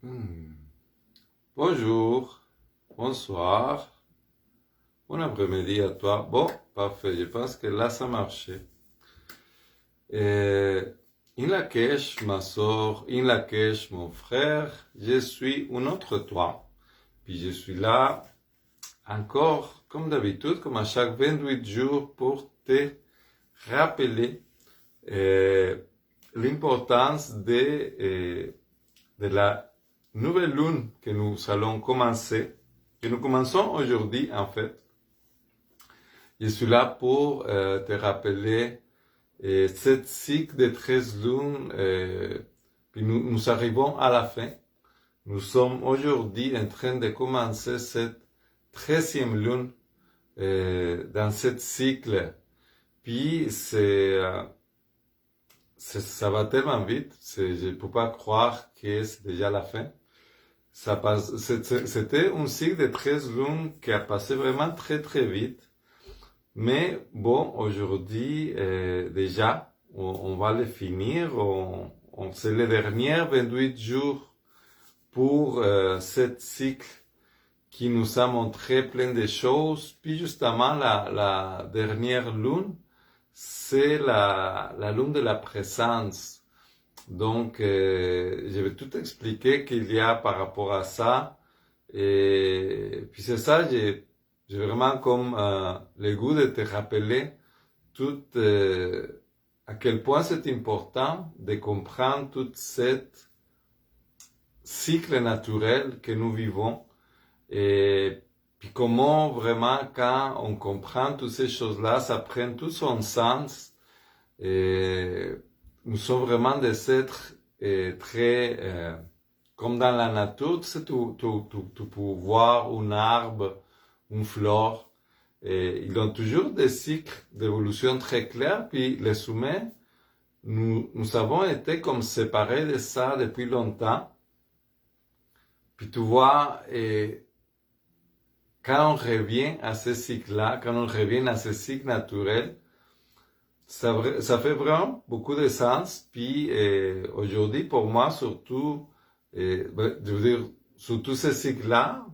Hmm. Bonjour, bonsoir, bon après-midi à toi. Bon, parfait, je pense que là ça marchait. Euh, in Lakesh, ma soeur, in Lakesh, mon frère, je suis un autre toi. Puis je suis là encore, comme d'habitude, comme à chaque 28 jours, pour te rappeler euh, l'importance de la nouvelle lune que nous allons commencer, que nous commençons aujourd'hui en fait. Je suis là pour te rappeler cette cycle de 13 lunes, puis nous arrivons à la fin. Nous sommes aujourd'hui en train de commencer cette 13e lune dans cette cycle. Puis ça va tellement vite, je ne peux pas croire que c'est déjà la fin. C'était un cycle de 13 lunes qui a passé vraiment très très vite. Mais bon, aujourd'hui, déjà, on va le finir. C'est les derniers 28 jours pour cette cycle qui nous a montré plein de choses. Puis justement, la dernière lune, c'est la lune de la présence. Donc, je vais tout expliquer qu'il y a par rapport à ça. Et puis c'est ça, j'ai vraiment comme le goût de te rappeler tout à quel point c'est important de comprendre toute cette cycle naturel que nous vivons et puis comment vraiment quand on comprend toutes ces choses-là, ça prend tout son sens. Et nous sommes vraiment des êtres très comme dans la nature, tu sais, tu peux voir un arbre, une fleur, et ils ont toujours des cycles d'évolution très clairs, puis les humains, nous avons été comme séparés de ça depuis longtemps. Puis tu vois, et quand on revient à ce cycle-là, quand on revient à ce cycle naturel, ça fait vraiment beaucoup de sens. Puis aujourd'hui, pour moi, surtout, je veux dire, surtout ce cycle-là,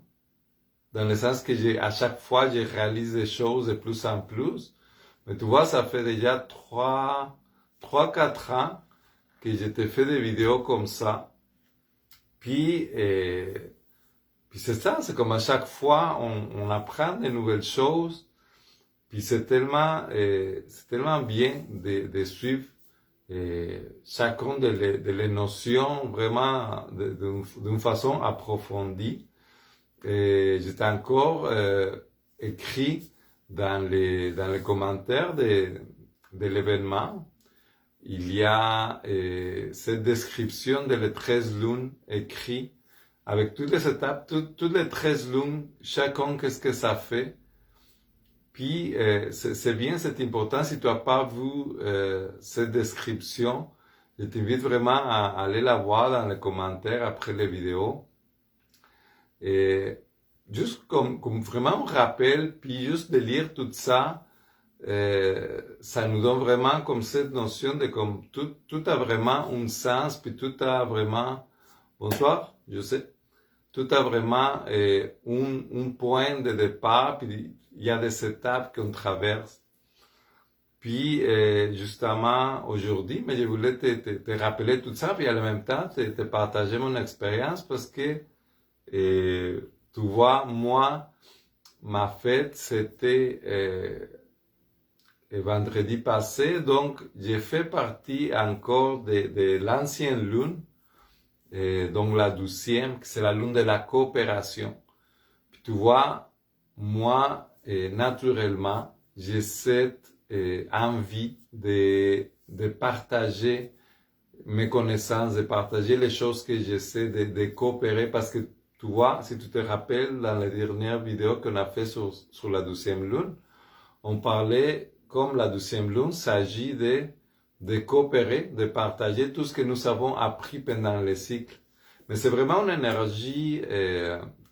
dans le sens que à chaque fois, je réalise des choses de plus en plus. Mais tu vois, ça fait déjà 4 ans que je te fais des vidéos comme ça. Puis, puis c'est ça, c'est comme à chaque fois, on apprend de nouvelles choses. Puis c'est tellement bien de suivre chacune de les notions vraiment d'une façon approfondie. Et j'étais encore écrit dans les commentaires de l'événement. Il y a cette description de les 13 lunes écrites avec toutes les étapes, toutes les 13 lunes, chacun qu'est-ce que ça fait. Puis c'est bien, c'est important. Si tu n'as pas vu cette description, je t'invite vraiment à aller la voir dans les commentaires après les vidéos. Et juste comme vraiment un rappel, puis juste de lire tout ça, ça nous donne vraiment comme cette notion de comme tout a vraiment un sens, puis tout a vraiment, bonsoir, je sais, tout a vraiment un point de départ, puis il y a des étapes qu'on traverse. Puis justement aujourd'hui, mais je voulais te rappeler tout ça, puis en même temps te partager mon expérience parce que tu vois, moi, ma fête, c'était vendredi passé, donc j'ai fait partie encore de l'ancienne lune, donc la 12e, c'est la lune de la coopération. Puis tu vois, moi, naturellement, j'ai cette envie de partager mes connaissances, de partager les choses que j'essaie de coopérer parce que tu vois, si tu te rappelles, dans les dernières vidéos qu'on a fait sur la 12e lune, on parlait comme la 12e lune s'agit de coopérer, de partager tout ce que nous avons appris pendant les cycles. Mais c'est vraiment une énergie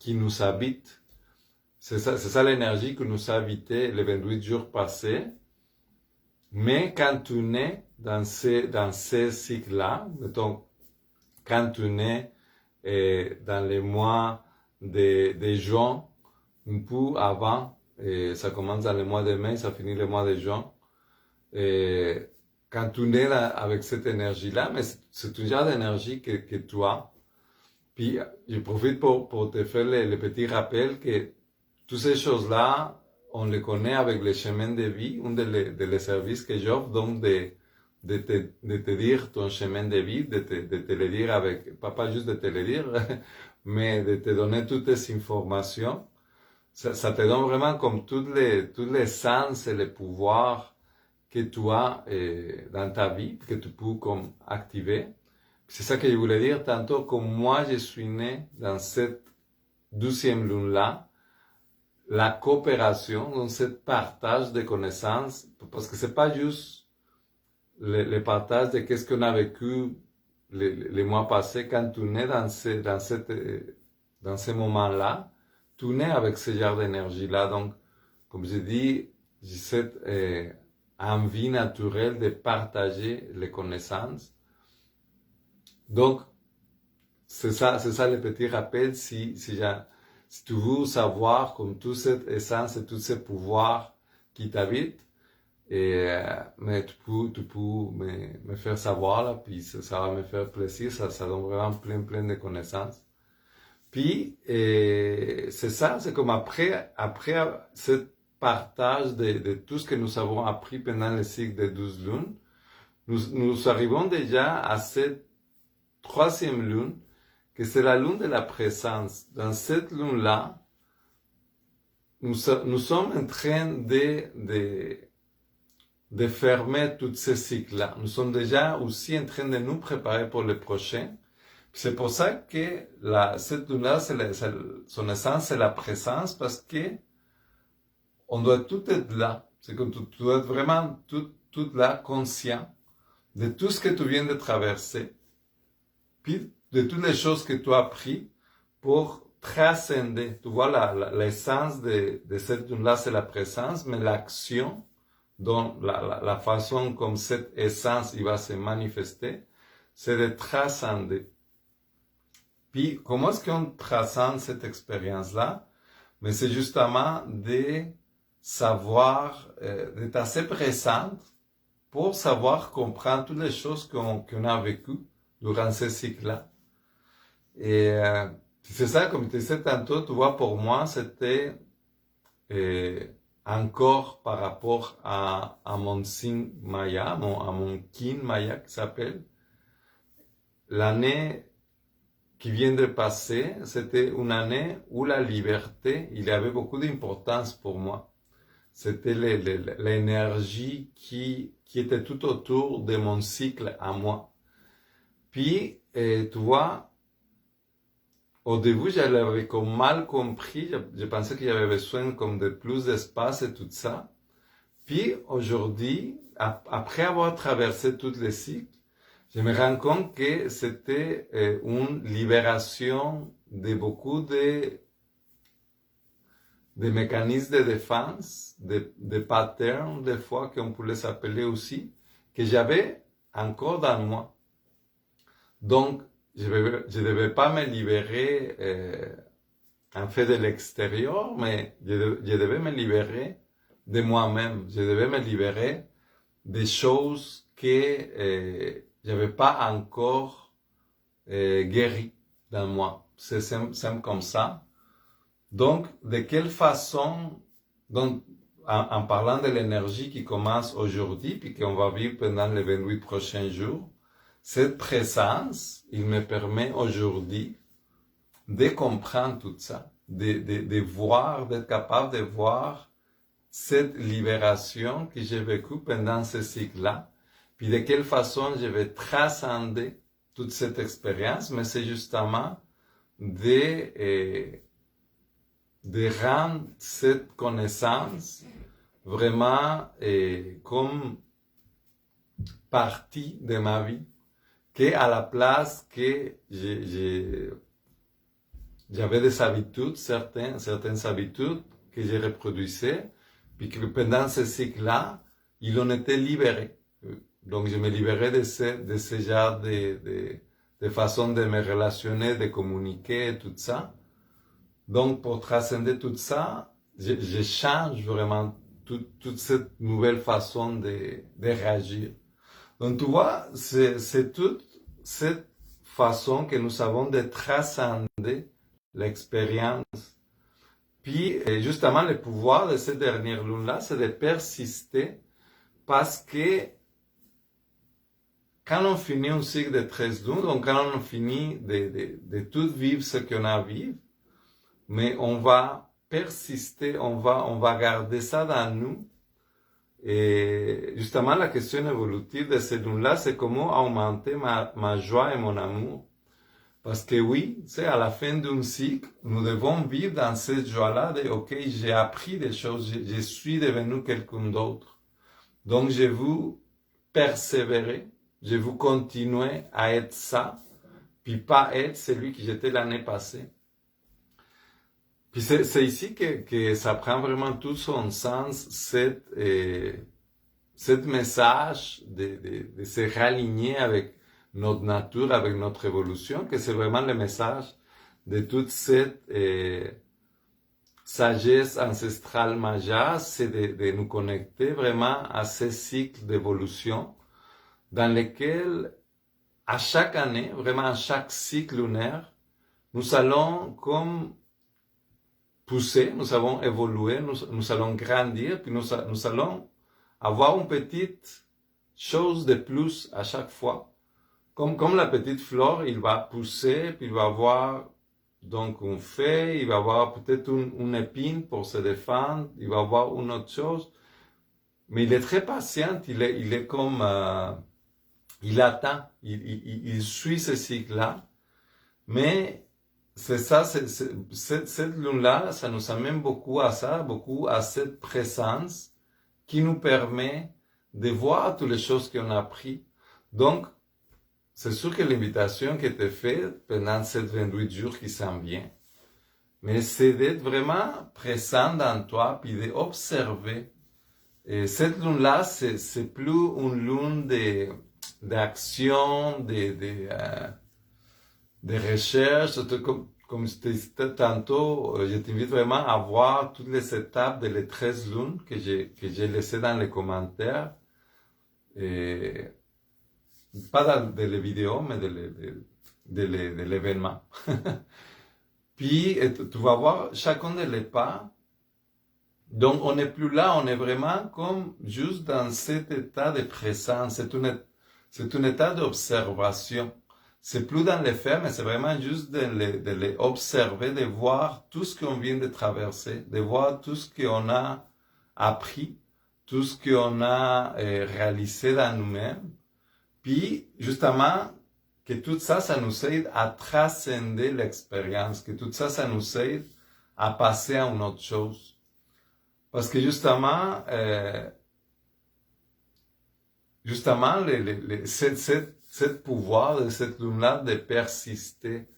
qui nous habite. C'est ça l'énergie qui nous a habité les 28 jours passés. Mais quand tu nais dans ces cycles-là, mettons, quand tu nais dans les mois de juin, un peu avant, ça commence dans le mois de mai, ça finit le mois de juin. Quand tu nais avec cette énergie-là, mais c'est un genre d'énergie que tu as. Puis, je profite pour te faire le petit rappel que toutes ces choses-là, on les connaît avec les chemins de vie, un des services que j'offre, donc de te dire ton chemin de vie, de te le dire avec, pas juste de te le dire, mais de te donner toutes les informations. Ça te donne vraiment comme tous les sens et les pouvoirs que tu as dans ta vie, que tu peux comme activer. C'est ça que je voulais dire tantôt, comme moi je suis né dans cette 12e lune-là, la coopération, donc ce partage de connaissances, parce que c'est pas juste le partage de qu'est-ce qu'on a vécu les mois passés, quand tu nais dans ces moments-là, tu nais avec ce genre d'énergie-là. Donc, comme je dis, j'ai cette envie naturelle de partager les connaissances. Donc, c'est ça le petit rappel, si tu veux savoir comme toute cette essence et tous ces pouvoirs qui t'habitent, mais tu peux me faire savoir, là, puis ça va me faire plaisir, ça donne vraiment plein de connaissances. Puis, c'est ça, c'est comme après ce partage de tout ce que nous avons appris pendant le cycle de 12 lunes, nous arrivons déjà à cette 3e lune, que c'est la lune de la présence. Dans cette lune-là, nous sommes en train de fermer tous ces cycles-là. Nous sommes déjà aussi en train de nous préparer pour le prochain. C'est pour ça que cette lune-là, son essence, c'est la présence, parce que on doit tout être là. C'est que tu dois être vraiment tout là, conscient de tout ce que tu viens de traverser, puis de toutes les choses que tu as appris pour transcender. Tu vois, l'essence de cette lune-là, c'est la présence, mais l'action, donc la façon comme cette essence il va se manifester, c'est de transcender. Puis, comment est-ce qu'on transcende cette expérience-là? Mais c'est justement de savoir, d'être assez présente pour savoir comprendre toutes les choses qu'on a vécues durant ce cycle-là. Et c'est ça, comme tu disais tantôt, tu vois, pour moi, c'était encore par rapport à mon signe Maya, à mon kin Maya qui s'appelle, l'année qui vient de passer, c'était une année où la liberté, il y avait beaucoup d'importance pour moi. C'était l'énergie qui était tout autour de mon cycle à moi. Puis, tu vois, au début, j'avais comme mal compris, je pensais qu'il y avait besoin comme de plus d'espace et tout ça. Puis, aujourd'hui, après avoir traversé tous les cycles, je me rends compte que c'était une libération de beaucoup de mécanismes de défense, de patterns, des fois, qu'on pouvait s'appeler aussi, que j'avais encore dans moi. Donc, je devais pas me libérer en fait de l'extérieur, mais je devais me libérer de moi-même. Je devais me libérer des choses que j'avais pas encore guéri dans moi. C'est simple comme ça. Donc, de quelle façon, donc, en parlant de l'énergie qui commence aujourd'hui, puis qu'on va vivre pendant les 28 prochains jours, cette présence, il me permet aujourd'hui de comprendre tout ça, de voir, d'être capable de voir cette libération que j'ai vécue pendant ce cycle-là, puis de quelle façon je vais transcender toute cette expérience, mais c'est justement de rendre cette connaissance vraiment comme partie de ma vie, qu'à la place que j'avais des habitudes, certaines habitudes que je reproduisais, puis que pendant ce cycle-là, ils en étaient libérés. Donc je me libérais de ce genre de façon de me relationner, de communiquer, et tout ça. Donc, pour transcender tout ça, je change vraiment toute cette nouvelle façon de réagir. Donc, tu vois, c'est toute cette façon que nous avons de transcender l'expérience. Puis, justement, le pouvoir de cette dernière lune-là, c'est de persister parce que quand on finit un cycle de 13 lunes, donc quand on finit de tout vivre ce qu'on a à vivre, mais on va persister, on va garder ça dans nous. Et justement, la question évolutive de ces lunes-là, c'est comment augmenter ma joie et mon amour. Parce que oui, c'est à la fin d'un cycle, nous devons vivre dans cette joie-là de, ok, j'ai appris des choses, je suis devenu quelqu'un d'autre. Donc, je veux persévérer, je veux continuer à être ça, puis pas être celui que j'étais l'année passée. Puis c'est ici que ça prend vraiment tout son sens, cette message de se réaligner avec notre nature, avec notre évolution, que c'est vraiment le message de toute cette sagesse ancestrale majeure, c'est de nous connecter vraiment à ces cycles d'évolution dans lesquels, à chaque année, vraiment à chaque cycle lunaire, nous allons comme pousser, nous allons évoluer, nous allons grandir, puis nous allons avoir une petite chose de plus à chaque fois. Comme la petite fleur, il va pousser, puis il va avoir donc une feuille, il va avoir peut-être une épine pour se défendre, il va avoir une autre chose. Mais il est très patient, il est comme, il attend, il suit ce cycle-là. Mais c'est ça, cette lune-là, ça nous amène beaucoup à ça, beaucoup à cette présence qui nous permet de voir toutes les choses qu'on a appris. Donc, c'est sûr que l'invitation qui était faite pendant ces 28 jours qui s'en vient, mais c'est d'être vraiment présent dans toi, puis d'observer. Et cette lune-là, c'est plus une lune d'action, de recherche. Comme je te disais tantôt, je t'invite vraiment à voir toutes les étapes de les 13 lunes que j'ai laissées dans les commentaires. Et pas dans les vidéos, mais de l'événement. Puis, tu vas voir chacun des pas. Donc, on n'est plus là, on est vraiment comme juste dans cet état de présence. C'est un état d'observation. C'est plus dans les faits, mais c'est vraiment juste de les observer, de voir tout ce qu'on vient de traverser, de voir tout ce qu'on a appris, tout ce qu'on a réalisé dans nous-mêmes. Puis, justement, que tout ça, ça nous aide à transcender l'expérience, que tout ça, ça nous aide à passer à une autre chose. Parce que justement, cette pouvoir de cette lune-là de persister,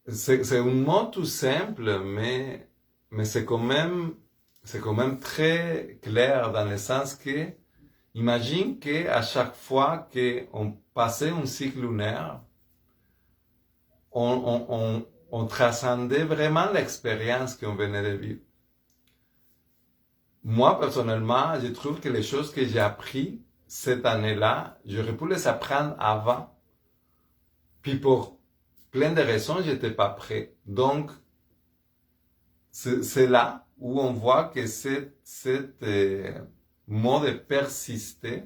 c'est un mot tout simple, mais c'est quand même très clair dans le sens que, imagine qu'à chaque fois qu'on passait un cycle lunaire, on transcendait vraiment l'expérience qu'on venait de vivre. Moi, personnellement, je trouve que les choses que j'ai apprises cette année-là, j'aurais pu les apprendre avant. Puis pour plein de raisons, j'étais pas prêt. Donc, c'est là où on voit que cette mot de persister,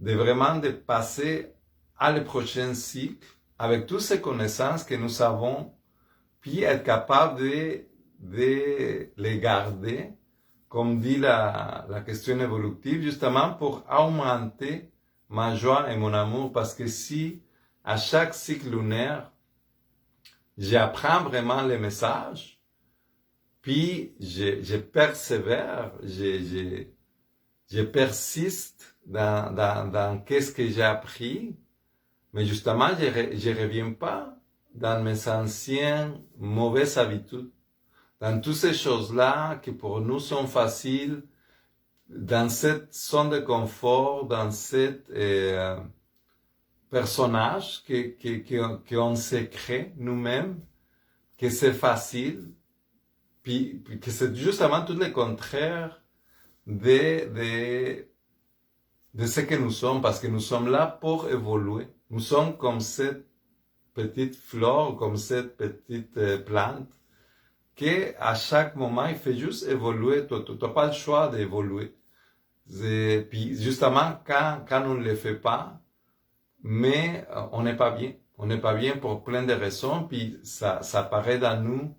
de vraiment de passer à le prochain cycle avec toutes ces connaissances que nous avons, puis être capable de les garder, comme dit la question évolutive, justement pour augmenter ma joie et mon amour, parce que si à chaque cycle lunaire, j'apprends vraiment les messages, puis je persévère, je persiste dans qu'est-ce que j'ai appris, mais justement, je reviens pas dans mes anciennes mauvaises habitudes, dans toutes ces choses-là qui pour nous sont faciles, dans cette zone de confort, dans cette personnage qu'on se crée nous-mêmes, que c'est facile, puis que c'est justement tout le contraire de ce que nous sommes, parce que nous sommes là pour évoluer. Nous sommes comme cette petite fleur, comme cette petite plante, que à chaque moment, il fait juste évoluer. Tu n'as pas le choix d'évoluer. Puis justement, quand on ne le fait pas, mais on n'est pas bien. On n'est pas bien pour plein de raisons, puis ça apparaît dans nous,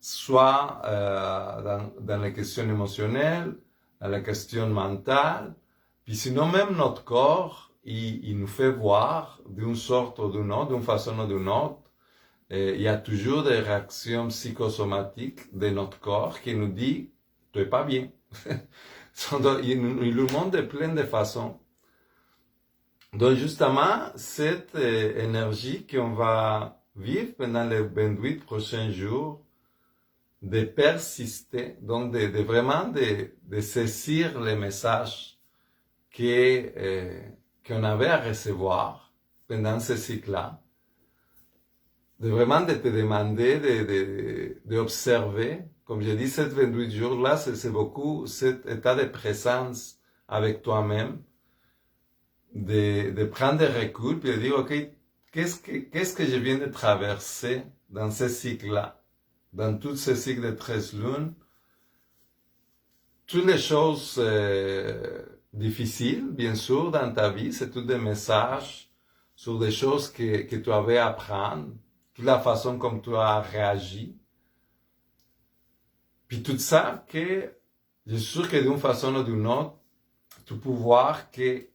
soit dans les questions émotionnelles, dans la question mentale, puis sinon même notre corps, il nous fait voir d'une sorte ou d'une autre, d'une façon ou d'une autre. Il y a toujours des réactions psychosomatiques de notre corps qui nous dit tu n'es pas bien. Il nous montre de plein de façons. Donc justement, cette énergie qu'on va vivre pendant les 28 prochains jours, de persister, donc de vraiment de saisir les messages qu'on avait à recevoir pendant ce cycle-là, de vraiment de te demander d'observer, comme je dis, ces 28 jours-là, c'est beaucoup cet état de présence avec toi-même, de prendre des recul, puis de dire, ok, qu'est-ce que je viens de traverser dans ce cycle-là, dans tout ce cycle de 13 lunes, toutes les choses difficiles, bien sûr, dans ta vie, c'est tous des messages sur des choses que tu avais à apprendre, toute la façon comme tu as réagi. Puis tout ça, que je suis sûr que d'une façon ou d'une autre, tu peux voir que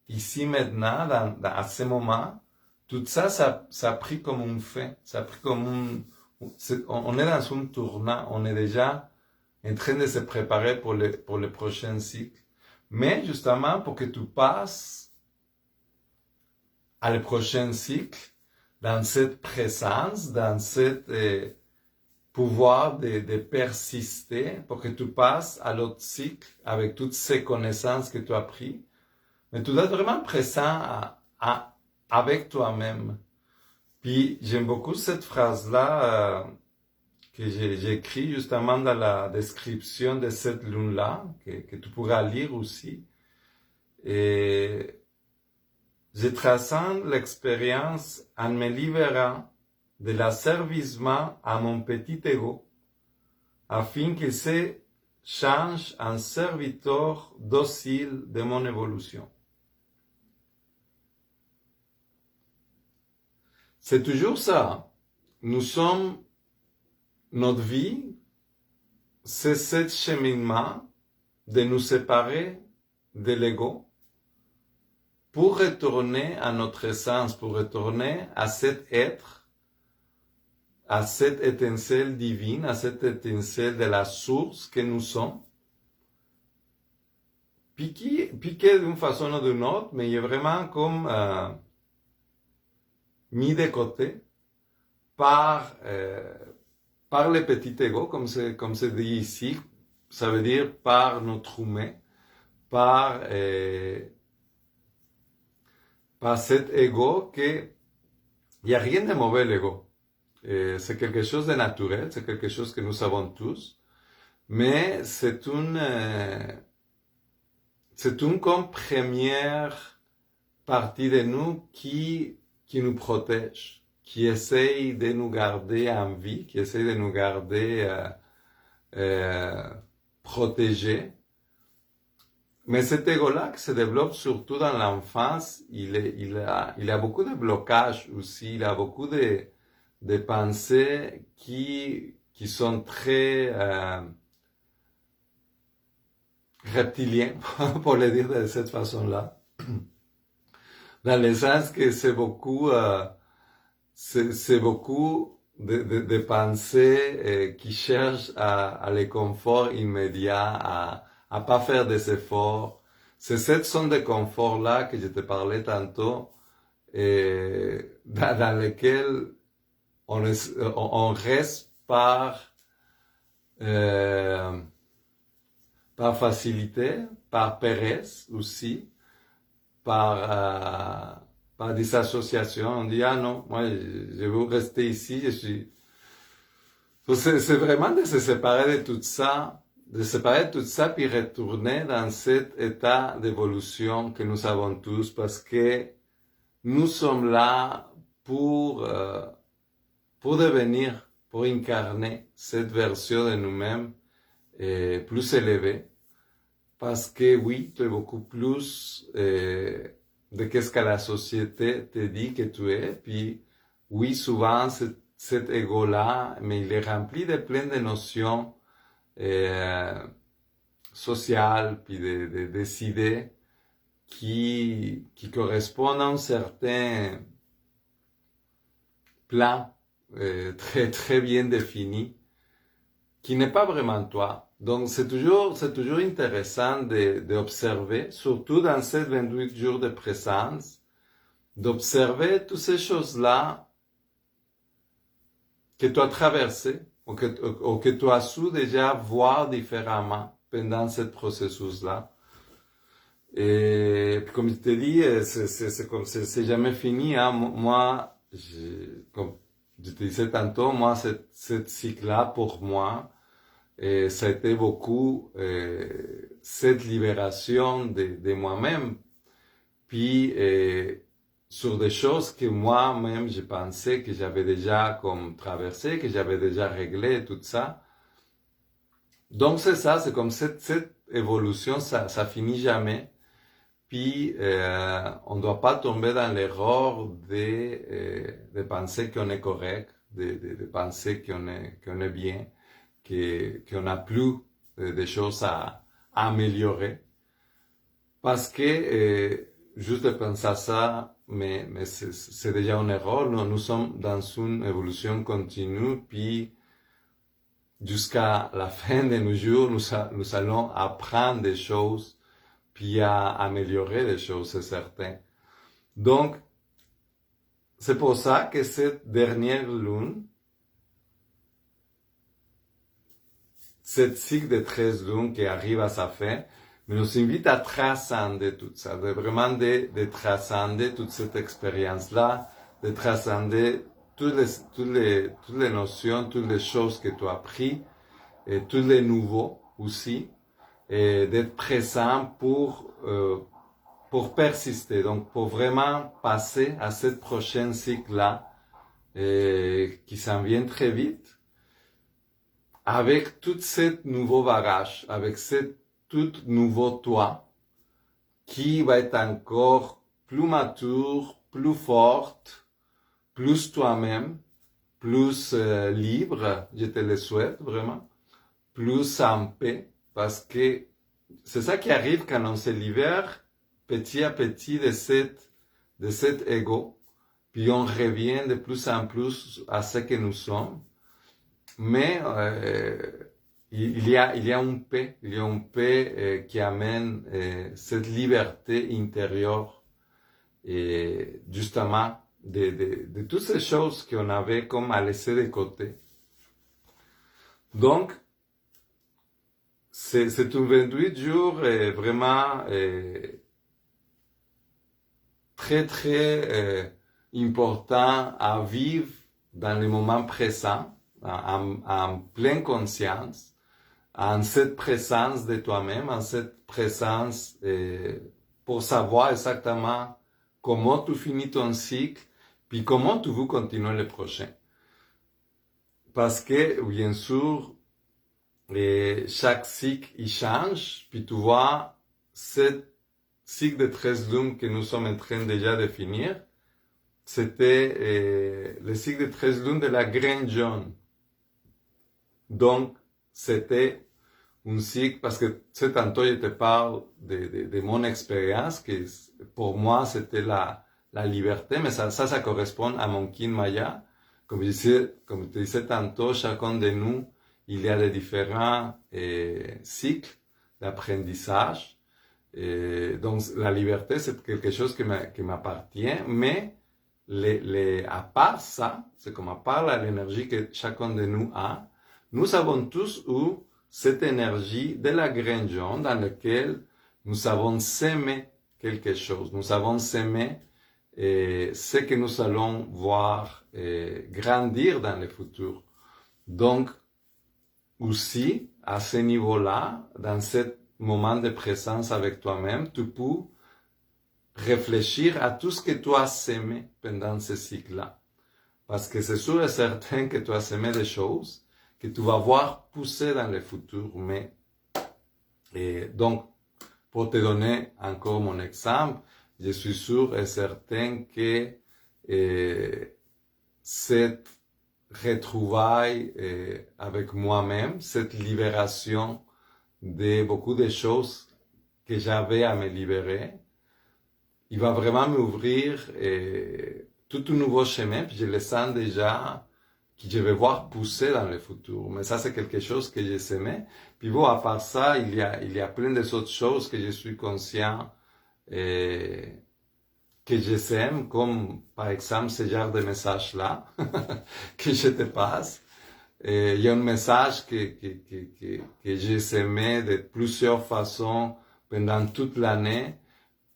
ici maintenant, à ce moment, tout ça, ça a pris comme un fait. Ça a pris comme on est dans un tournant, on est déjà en train de se préparer pour le prochain cycle. Mais justement, pour que tu passes à le prochain cycle, dans cette présence, dans cette pouvoir de persister, pour que tu passes à l'autre cycle avec toutes ces connaissances que tu as prises, mais tu dois être vraiment présent avec toi-même. Puis j'aime beaucoup cette phrase-là que j'ai écrit justement dans la description de cette lune-là, que tu pourras lire aussi. Et je transcende l'expérience en me libérant de l'asservissement à mon petit ego, afin qu'il se change en serviteur docile de mon évolution. C'est toujours ça. Nous sommes, notre vie, c'est ce cheminement de nous séparer de l'ego pour retourner à notre essence, pour retourner à cet être, à cette étincelle divine, à cette étincelle de la source que nous sommes, piqué d'une façon ou d'une autre, mais il est vraiment comme mis de côté par le petit ego, comme c'est dit ici, ça veut dire par notre humain, par cet ego que il n'y a rien de mauvais l'ego. C'est quelque chose de naturel, c'est quelque chose que nous savons tous, mais c'est une comme première partie de nous qui nous protège, qui essaye de nous garder en vie, qui essaye de nous garder protégés. Mais cet ego-là qui se développe surtout dans l'enfance, il a beaucoup de blocages aussi, il a beaucoup de pensées qui sont très reptiliens, pour le dire de cette façon-là. Dans le sens que c'est beaucoup de pensées qui cherchent à le confort immédiat, à pas faire des efforts. C'est cette zone de confort-là que je te parlais tantôt, dans lequel on reste par facilité, par paresse aussi, par par dissociation. On dit, ah non, moi, je veux rester ici, je suis... Donc, c'est vraiment de se séparer de tout ça, puis retourner dans cet état d'évolution que nous avons tous, parce que nous sommes là pour devenir, pour incarner cette version de nous-mêmes plus élevée, parce que oui, tu es beaucoup plus de qu'est-ce que la société te dit que tu es, puis oui, souvent cet ego-là, mais il est rempli de plein de notions sociales, puis des idées qui correspondent à un certain plan très très bien défini, qui n'est pas vraiment toi. Donc c'est toujours intéressant d'observer, surtout dans ces 28 jours de présence, d'observer toutes ces choses-là que tu as traversées ou que tu as su déjà voir différemment pendant ce processus-là. Et comme je te dis, c'est jamais fini. Hein. Moi, comme je te disais tantôt, moi, cette cycle-là, pour moi, ça a été beaucoup cette libération de moi-même. Puis, sur des choses que moi-même, je pensais que j'avais déjà comme traversé, que j'avais déjà réglé, tout ça. Donc, c'est ça, c'est comme cette évolution, ça finit jamais. Puis, on ne doit pas tomber dans l'erreur de penser qu'on est correct, de penser qu'on est bien, qu'on n'a plus de choses à améliorer. Parce que, juste de penser à ça, mais c'est déjà une erreur. Nous sommes dans une évolution continue, puis jusqu'à la fin de nos jours, nous allons apprendre des choses, puis à améliorer les choses, c'est certain. Donc, c'est pour ça que cette dernière lune, cette cycle de 13 lunes qui arrive à sa fin, nous invite à transcender tout ça, vraiment de transcender toute cette expérience-là, de transcender toutes les notions, toutes les choses que tu as appris, et tous les nouveaux aussi, et d'être présent pour persister, donc pour vraiment passer à cette prochaine cycle-là, qui s'en vient très vite, avec tout ce nouveau bagage, avec ce tout nouveau toi, qui va être encore plus mature, plus forte, plus toi-même, plus libre, je te le souhaite vraiment, plus en paix, parce que c'est ça qui arrive quand on se libère petit à petit de cet ego, puis on revient de plus en plus à ce que nous sommes. Mais il y a une paix, qui amène cette liberté intérieure, et justement de toutes ces choses qu'on avait comme à laisser de côté. Donc, c'est un 28 jours vraiment très très important à vivre dans le moment présent, en pleine conscience, en cette présence de toi-même, en cette présence pour savoir exactement comment tu finis ton cycle, puis comment tu veux continuer le prochain. Parce que, bien sûr, chaque cycle, il change, puis tu vois, ce cycle de 13 lunes que nous sommes en train déjà de finir, c'était le cycle de 13 lunes de la graine jaune. Donc, c'était un cycle, parce que tantôt je te parle de mon expérience, que pour moi c'était la liberté, mais ça correspond à mon kin maya. Comme je te disais tantôt, chacun de nous, il y a des différents cycles d'apprentissage. Donc la liberté, c'est quelque chose qui m'appartient, mais à part ça, c'est comme à part l'énergie que chacun de nous a, nous avons tous eu cette énergie de la graine jaune dans laquelle nous avons sémé quelque chose. Nous avons sémé ce que nous allons voir grandir dans le futur. Donc, aussi, à ce niveau-là, dans ce moment de présence avec toi-même, tu peux réfléchir à tout ce que tu as semé pendant ce cycle-là. Parce que c'est sûr et certain que tu as semé des choses que tu vas voir pousser dans le futur. Donc, pour te donner encore mon exemple, je suis sûr et certain que cette retrouvaille avec moi-même, cette libération de beaucoup de choses que j'avais à me libérer, il va vraiment m'ouvrir tout un nouveau chemin, puis je le sens déjà que je vais voir pousser dans le futur. Mais ça, c'est quelque chose que j'ai semé. Puis bon, à part ça, il y a plein d'autres choses que je suis conscient que je sème, comme par exemple ce genre de message-là que je te passe. Il y a un message que j'ai semé de plusieurs façons pendant toute l'année.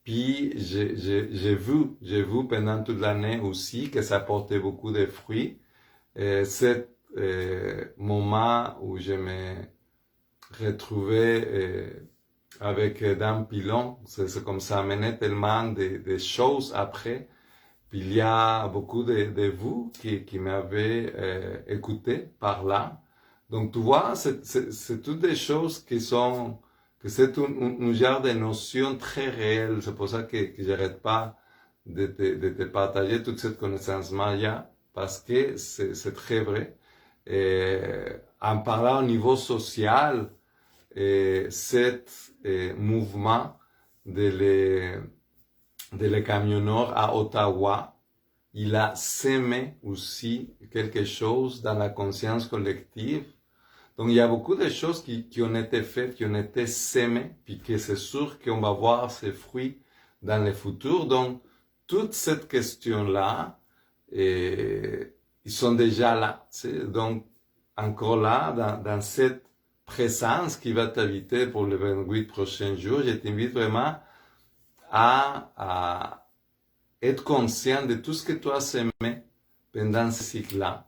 Puis j'ai vu pendant toute l'année aussi que ça portait beaucoup de fruits. Cet moment où je me retrouvais avec Dan Pilon, c'est comme ça amenait tellement de choses après. Puis il y a beaucoup de vous qui m'avez écouté par là. Donc tu vois, c'est toutes des choses que c'est un genre de notion très réelle. C'est pour ça que j'arrête pas de te partager toute cette connaissance-là, parce que c'est très vrai. En parlant au niveau social, cet mouvement de les camionneurs à Ottawa, il a semé aussi quelque chose dans la conscience collective. Donc il y a beaucoup de choses qui ont été faites, qui ont été semées, puis que c'est sûr qu'on va voir ces fruits dans le futur. Donc toute cette question-là, ils sont déjà là. Donc encore là, dans cette présence qui va t'habiter pour les 28 prochains jours, je t'invite vraiment à être conscient de tout ce que tu as semé pendant ce cycle-là.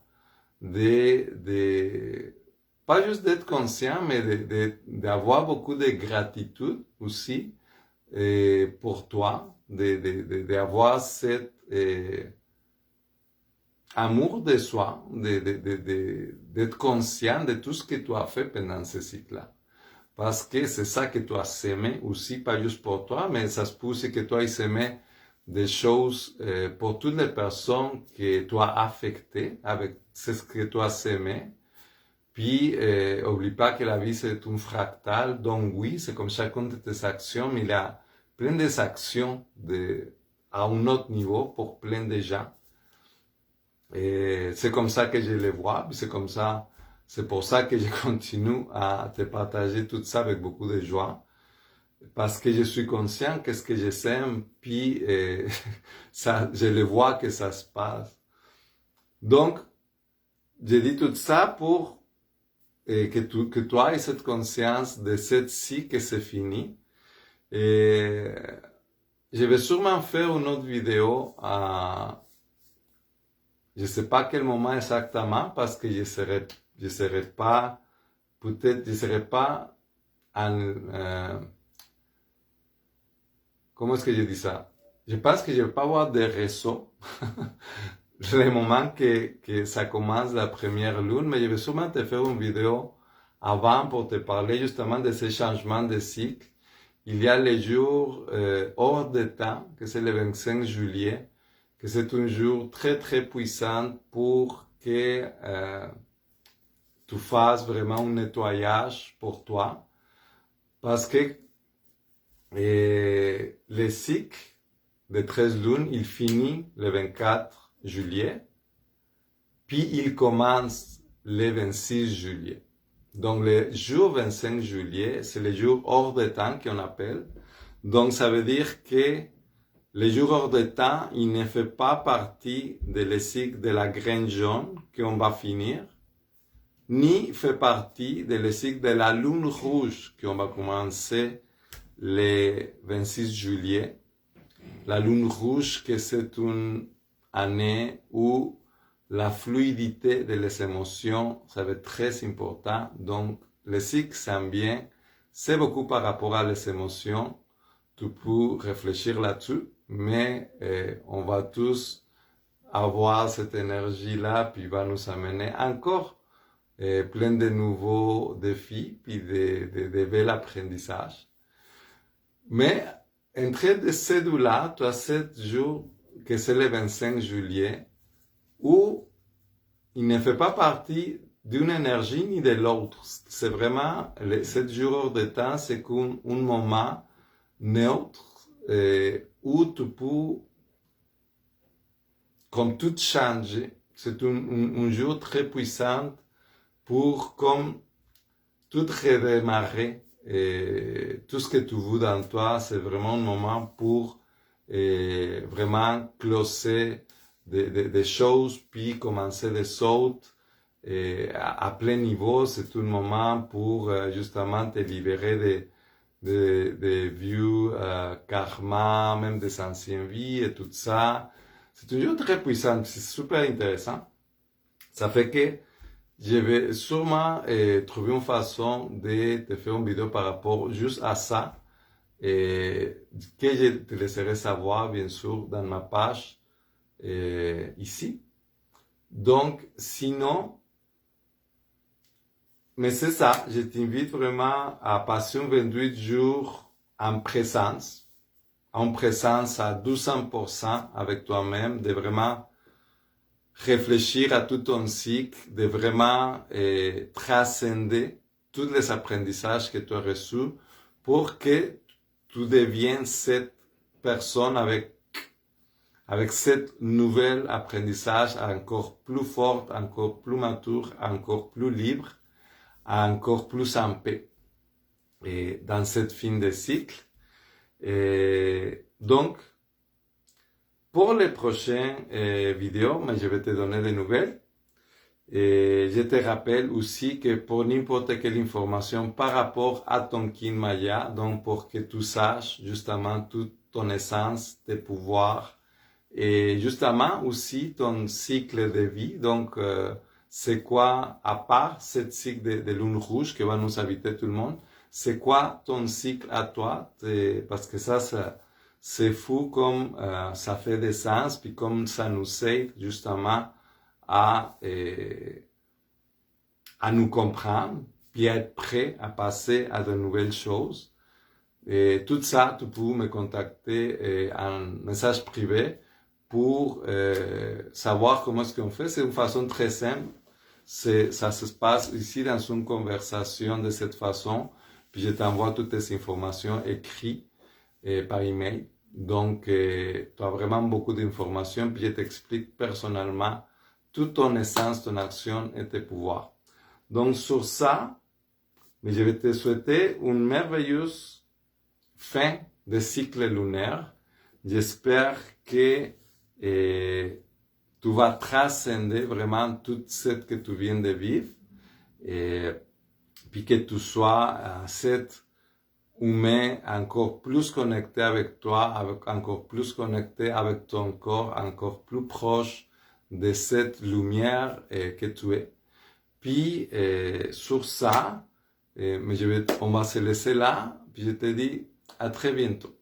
Pas juste d'être conscient, mais d'avoir beaucoup de gratitude aussi pour toi, d'avoir cet amour de soi, d'être conscient de tout ce que tu as fait pendant ce cycle-là. Parce que c'est ça que tu as semé aussi, pas juste pour toi, mais ça se peut aussi que tu aies semé des choses pour toutes les personnes que tu as affectées avec ce que tu as semé. Puis, oublie pas que la vie c'est un fractal, donc oui, c'est comme chacune de tes actions, mais il y a plein des actions à un autre niveau pour plein de gens. Et c'est comme ça que je les vois, puis c'est pour ça que je continue à te partager tout ça avec beaucoup de joie. Parce que je suis conscient que ce que je sème, puis ça, je le vois que ça se passe. Donc, j'ai dit tout ça pour que toi aies cette conscience de cette ci que c'est fini. Et je vais sûrement faire une autre vidéo je sais pas quel moment exactement, parce que je serai pas, peut-être, je serai pas comment est-ce que je dis ça? Je pense que je vais pas avoir de réseau le moment que ça commence la première lune, mais je vais sûrement te faire une vidéo avant pour te parler justement de ces changements de cycle. Il y a les jours hors de temps, que c'est le 25 juillet, que c'est un jour très très puissant pour que tu fasses vraiment un nettoyage pour toi. Parce que le cycle de 13 lunes, il finit le 24 juillet, puis il commence le 26 juillet. Donc le jour 25 juillet, c'est le jour hors de temps qu'on appelle. Donc ça veut dire que le jour hors de temps, il ne fait pas partie de le cycle de la graine jaune qu'on va finir, ni fait partie de le cycle de la lune rouge qu'on va commencer le 26 juillet. la lune rouge, que c'est une année où la fluidité de les émotions, ça va être très important. Donc, le cycle s'en bien, c'est beaucoup par rapport à les émotions. Tu peux réfléchir là-dessus, mais on va tous avoir cette énergie-là, puis va nous amener encore plein de nouveaux défis, puis de bel apprentissage. Mais entre ces deux-là, tu as 7 jours, que c'est le 25 juillet, où il ne fait pas partie d'une énergie ni de l'autre. C'est vraiment, les 7 jours de temps, c'est un moment neutre où tu peux, comme tout changer. C'est un jour très puissant pour comme tout redémarrer. Et tout ce que tu veux dans toi, c'est vraiment un moment pour vraiment closer des choses, puis commencer des autres à plein niveau. C'est un moment pour justement te libérer des vieux karma, même des anciennes vies et tout ça. C'est un jeu très puissant, c'est super intéressant. Ça fait que je vais sûrement trouver une façon de te faire une vidéo par rapport juste à ça, et que je te laisserai savoir, bien sûr, dans ma page ici. Donc, sinon, mais c'est ça, je t'invite vraiment à passer 28 jours en présence à 200% avec toi-même, de vraiment réfléchir à tout ton cycle, de vraiment transcender tous les apprentissages que tu as reçus pour que tu deviennes cette personne avec cette nouvelle apprentissage encore plus forte, encore plus mature, encore plus libre, encore plus en paix et dans cette fin de cycle. Et donc, pour les prochaines vidéos, mais je vais te donner des nouvelles. Et je te rappelle aussi que pour n'importe quelle information par rapport à ton kin maya, donc pour que tu saches justement toute ton essence, tes pouvoirs, et justement aussi ton cycle de vie, donc c'est quoi, à part ce cycle de lune rouge qui va nous habiter tout le monde, c'est quoi ton cycle à toi, parce que ça c'est fou comme ça fait des sens, puis comme ça nous aide justement à nous comprendre, puis à être prêt à passer à de nouvelles choses. Et tout ça, tu peux me contacter en message privé pour savoir comment est-ce qu'on fait. C'est une façon très simple. Ça se passe ici dans une conversation de cette façon, puis je t'envoie toutes tes informations écrites par email. Donc, tu as vraiment beaucoup d'informations, puis je t'explique personnellement toute ton essence, ton action et tes pouvoirs. Donc, sur ça, mais je vais te souhaiter une merveilleuse fin de cycle lunaire. J'espère que tu vas transcender vraiment tout ce que tu viens de vivre, et puis que tu sois cet humain encore plus connecté avec toi, encore plus connecté avec ton corps, encore plus proche de cette lumière que tu es. Puis sur ça, mais on va se laisser là, puis je te dis à très bientôt.